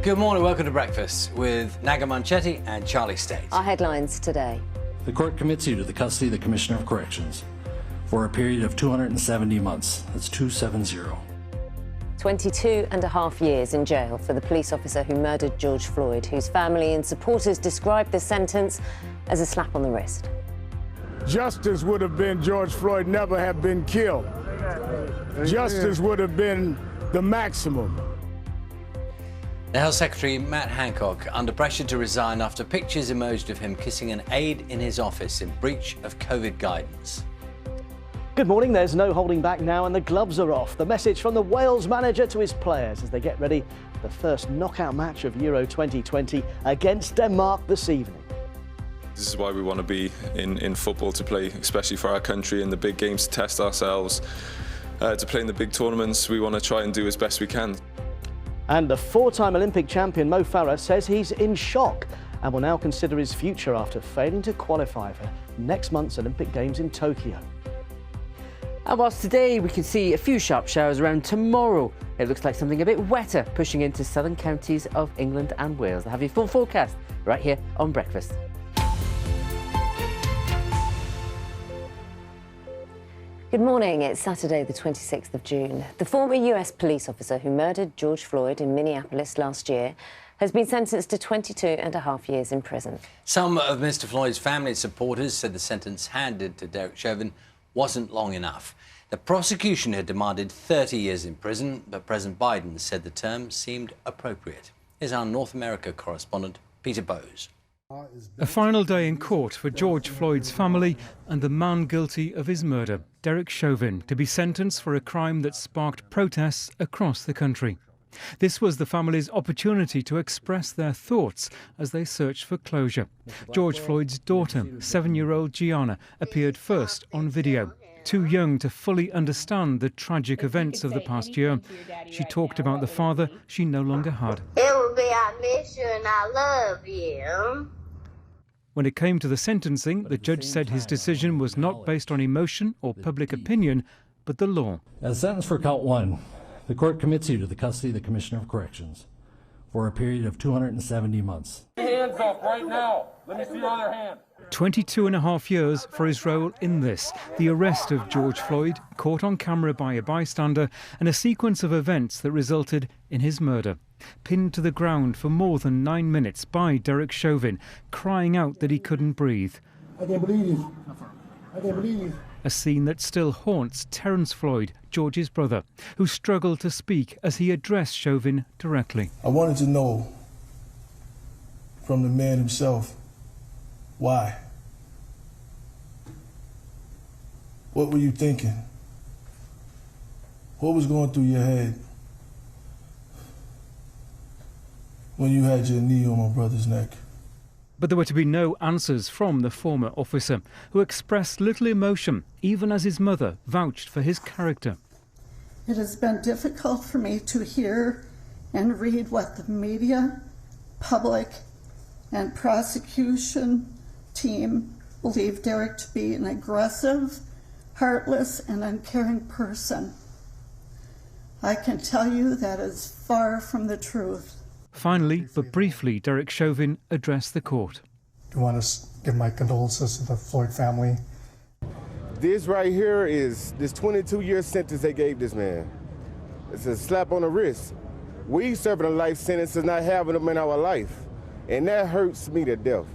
Good morning, welcome to Breakfast with Naga Manchetti and Charlie State. Our headlines today. The court commits you to the custody of the Commissioner of Corrections for a period of 270 months. That's 270. 22 and a half years in jail for the police officer who murdered George Floyd, whose family and supporters described the sentence as a slap on the wrist. Justice would have been George Floyd never have been killed. Justice would have been the maximum. The Health Secretary, Matt Hancock, under pressure to resign after pictures emerged of him kissing an aide in his office in breach of COVID guidance. Good morning. There's no holding back now and the gloves are off. The message from the Wales manager to his players as they get ready for the first knockout match of Euro 2020 against Denmark this evening. This is why we want to be in football, to play, especially for our country, in the big games, to test ourselves, to play in the big tournaments. We want to try and do as best we can. And the four-time Olympic champion Mo Farah says he's in shock and will now consider his future after failing to qualify for next month's Olympic Games in Tokyo. And whilst today we can see a few sharp showers around, tomorrow it looks like something a bit wetter pushing into southern counties of England and Wales. I'll have your full forecast right here on Breakfast. Good morning. It's Saturday, the 26th of June. The former US police officer who murdered George Floyd in Minneapolis last year has been sentenced to 22 and a half years in prison. Some of Mr. Floyd's family supporters said the sentence handed to Derek Chauvin wasn't long enough. The prosecution had demanded 30 years in prison, but President Biden said the term seemed appropriate. Here's our North America correspondent, Peter Bowes. A final day in court for George Floyd's family and the man guilty of his murder, Derek Chauvin, to be sentenced for a crime that sparked protests across the country. This was the family's opportunity to express their thoughts as they searched for closure. George Floyd's daughter, 7-year-old Gianna, appeared first on video. Too young to fully understand the tragic events of the past year, she talked about the father she no longer had. It will be I miss you and I love you. When it came to the sentencing, the judge said his decision was not based on emotion or public opinion, but the law. As sentence for count one, the court commits you to the custody of the Commissioner of Corrections for a period of 270 months. Hands up right now. Let me see your other hand. 22 and a half years for his role in this, the arrest of George Floyd, caught on camera by a bystander, and a sequence of events that resulted in his murder. Pinned to the ground for more than 9 minutes by Derek Chauvin, crying out that he couldn't breathe. I can't believe it. I can't believe it. A scene that still haunts Terrence Floyd, George's brother, who struggled to speak as he addressed Chauvin directly. I wanted to know from the man himself, why? What were you thinking? What was going through your head when you had your knee on my brother's neck? But there were to be no answers from the former officer, who expressed little emotion, even as his mother vouched for his character. It has been difficult for me to hear and read what the media, public, and prosecution team believe Derek to be an aggressive, heartless, and uncaring person. I can tell you that is far from the truth. Finally, but briefly, Derek Chauvin addressed the court. I want to give my condolences to the Floyd family. This right here is this 22-year sentence they gave this man. It's a slap on the wrist. We serving a life sentence and not having them in our life, and that hurts me to death.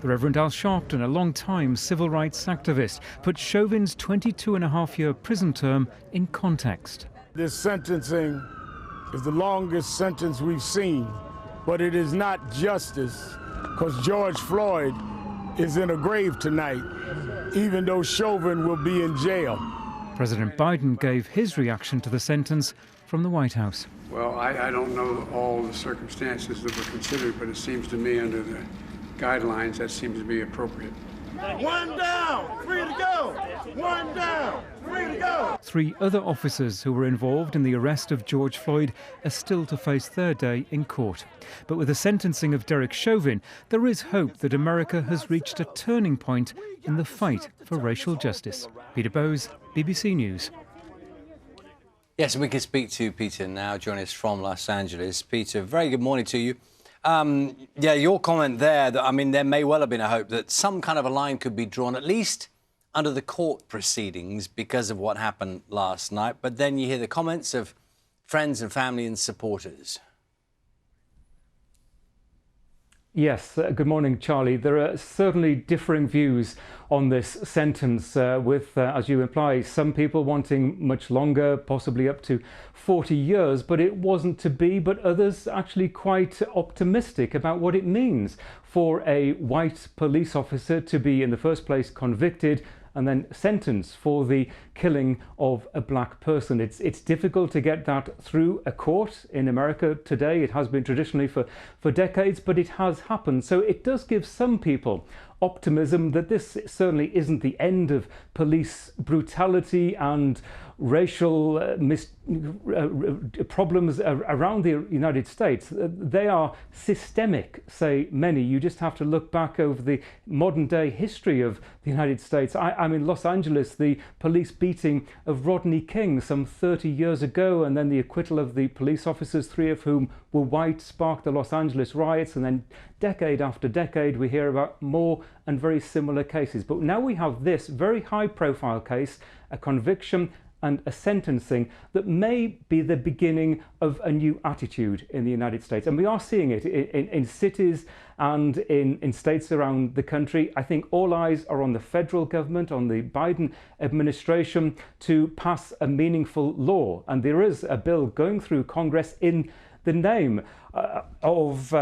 The Reverend Al Sharpton, a long-time civil rights activist, put Chauvin's 22-and-a-half-year prison term in context. This sentencing is the longest sentence we've seen, but it is not justice, because George Floyd is in a grave tonight, even though Chauvin will be in jail. President Biden gave his reaction to the sentence from the White House. Well, I don't know all the circumstances that were considered, but it seems to me under the guidelines that seems to be appropriate. One down, 3 to go. One down, 3 to go. 3 other officers who were involved in the arrest of George Floyd are still to face their day in court. But with the sentencing of Derek Chauvin, there is hope that America has reached a turning point in the fight for racial justice. Peter Bowes, BBC News. Yes, and we can speak to Peter now, joining us from Los Angeles. Peter, very good morning to you. Yeah, your comment there, that, I mean, there may well have been a hope that some kind of a line could be drawn, at least under the court proceedings, because of what happened last night. But then you hear the comments of friends and family and supporters. Yes, good morning, Charlie. There are certainly differing views on this sentence with, as you imply, some people wanting much longer, possibly up to 40 years, but it wasn't to be, but others actually quite optimistic about what it means for a white police officer to be in the first place convicted and then sentenced for the killing of a black person. It's difficult to get that through a court in America today. It has been traditionally for decades, but it has happened. So it does give some people optimism that this certainly isn't the end of police brutality and racial problems around the United States. They are systemic, say many. You just have to look back over the modern day history of the United States. I'm in Los Angeles, the police beating of Rodney King some 30 years ago, and then the acquittal of the police officers, 3 of whom were white, sparked the Los Angeles riots, and then decade after decade we hear about more and very similar cases. But now we have this very high profile case, a conviction and a sentencing that may be the beginning of a new attitude in the United States. And we are seeing it in cities and in states around the country. I think all eyes are on the federal government, on the Biden administration, to pass a meaningful law. And there is a bill going through Congress in the name of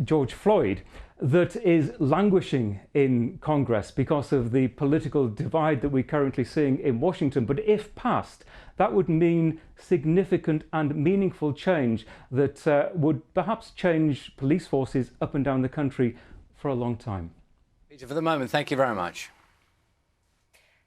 George Floyd, that is languishing in Congress because of the political divide that we're currently seeing in Washington. But if passed, that would mean significant and meaningful change that would perhaps change police forces up and down the country for a long time. Peter, for the moment, thank you very much.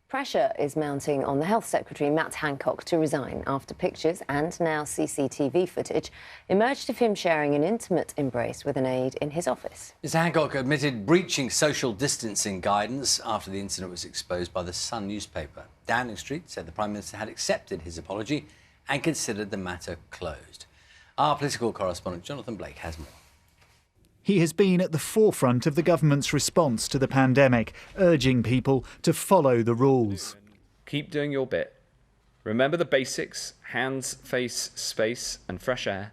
Pressure is mounting on the Health Secretary, Matt Hancock, to resign after pictures and now CCTV footage emerged of him sharing an intimate embrace with an aide in his office. Mr. Hancock admitted breaching social distancing guidance after the incident was exposed by the Sun newspaper. Downing Street said the Prime Minister had accepted his apology and considered the matter closed. Our political correspondent, Jonathan Blake, has more. He has been at the forefront of the government's response to the pandemic, urging people to follow the rules. Keep doing your bit. Remember the basics: hands, face, space and fresh air.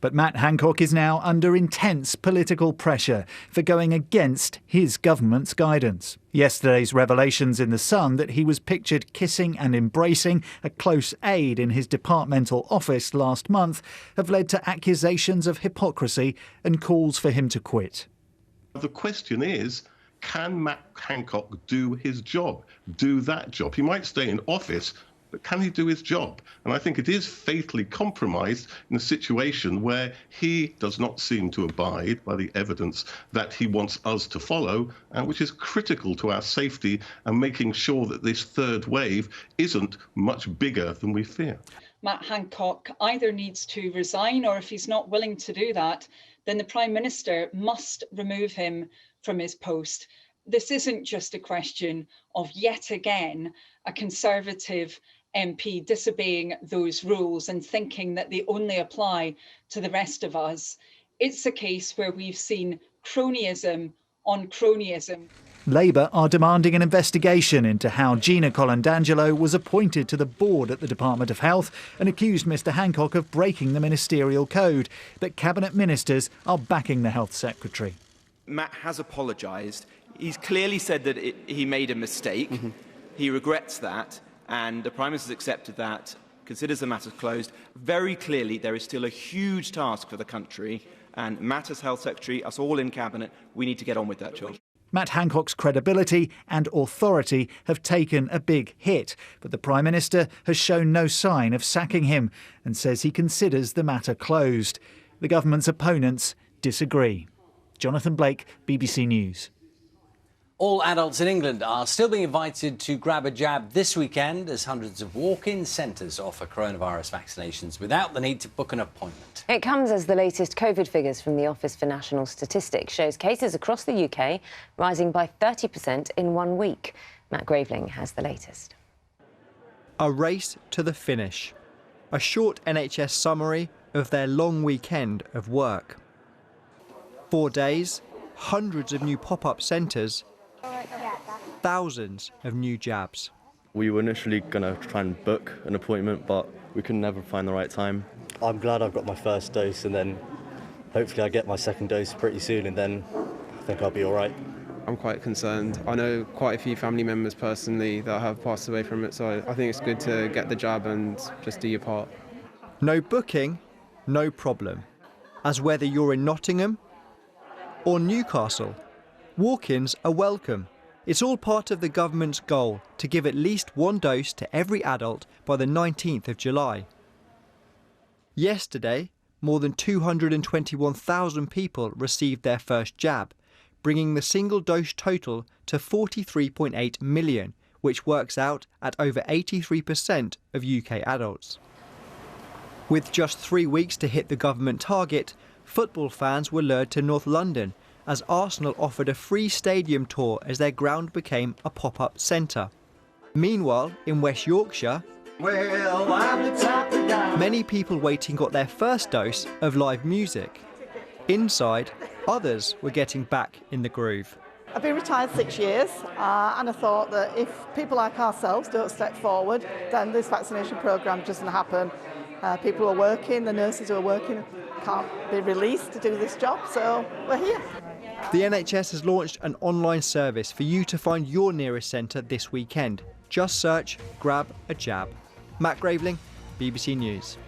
But Matt Hancock is now under intense political pressure for going against his government's guidance. Yesterday's revelations in The Sun that he was pictured kissing and embracing a close aide in his departmental office last month have led to accusations of hypocrisy and calls for him to quit. The question is, can Matt Hancock do his job, do that job? He might stay in office, but can he do his job? And I think it is fatally compromised in a situation where he does not seem to abide by the evidence that he wants us to follow, which is critical to our safety and making sure that this third wave isn't much bigger than we fear. Matt Hancock either needs to resign, or if he's not willing to do that, then the Prime Minister must remove him from his post. This isn't just a question of, yet again, a Conservative MP disobeying those rules and thinking that they only apply to the rest of us. It's a case where we've seen cronyism on cronyism. Labour are demanding an investigation into how Gina Colandangelo was appointed to the board at the Department of Health and accused Mr Hancock of breaking the ministerial code. But Cabinet ministers are backing the Health Secretary. Matt has apologised. He's clearly said that he made a mistake. He regrets that. And the Prime Minister has accepted that, considers the matter closed. Very clearly, there is still a huge task for the country, and Matt as Health Secretary, us all in Cabinet, we need to get on with that job. Matt Hancock's credibility and authority have taken a big hit, but the Prime Minister has shown no sign of sacking him and says he considers the matter closed. The government's opponents disagree. Jonathan Blake, BBC News. All adults in England are still being invited to grab a jab this weekend as hundreds of walk-in centres offer coronavirus vaccinations without the need to book an appointment. It comes as the latest COVID figures from the Office for National Statistics shows cases across the UK rising by 30% in 1 week. Matt Graveling has the latest. A race to the finish. A short NHS summary of their long weekend of work. 4 days, hundreds of new pop-up centres, thousands of new jabs. We were initially going to try and book an appointment, but we could never find the right time. I'm glad I've got my first dose, and then hopefully I get my second dose pretty soon, and then I think I'll be all right. I'm quite concerned. I know quite a few family members personally that have passed away from it, so I think it's good to get the jab and just do your part. No booking, no problem. As whether you're in Nottingham or Newcastle, walk-ins are welcome. It's all part of the government's goal to give at least one dose to every adult by the 19th of July. Yesterday, more than 221,000 people received their first jab, bringing the single dose total to 43.8 million, which works out at over 83% of UK adults. With just 3 weeks to hit the government target, football fans were lured to North London as Arsenal offered a free stadium tour as their ground became a pop-up centre. Meanwhile, in West Yorkshire, many people waiting got their first dose of live music. Inside, others were getting back in the groove. I've been retired 6 years, and I thought that if people like ourselves don't step forward, then this vaccination programme doesn't happen. People are working, the nurses who are working can't be released to do this job, so we're here. The NHS has launched an online service for you to find your nearest centre this weekend. Just search Grab a Jab. Matt Graveling, BBC News.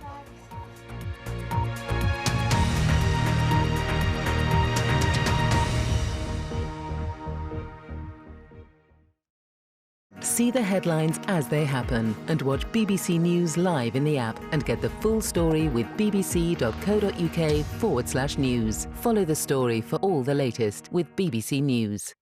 See the headlines as they happen and watch BBC News live in the app and get the full story with bbc.co.uk/news. Follow the story for all the latest with BBC News.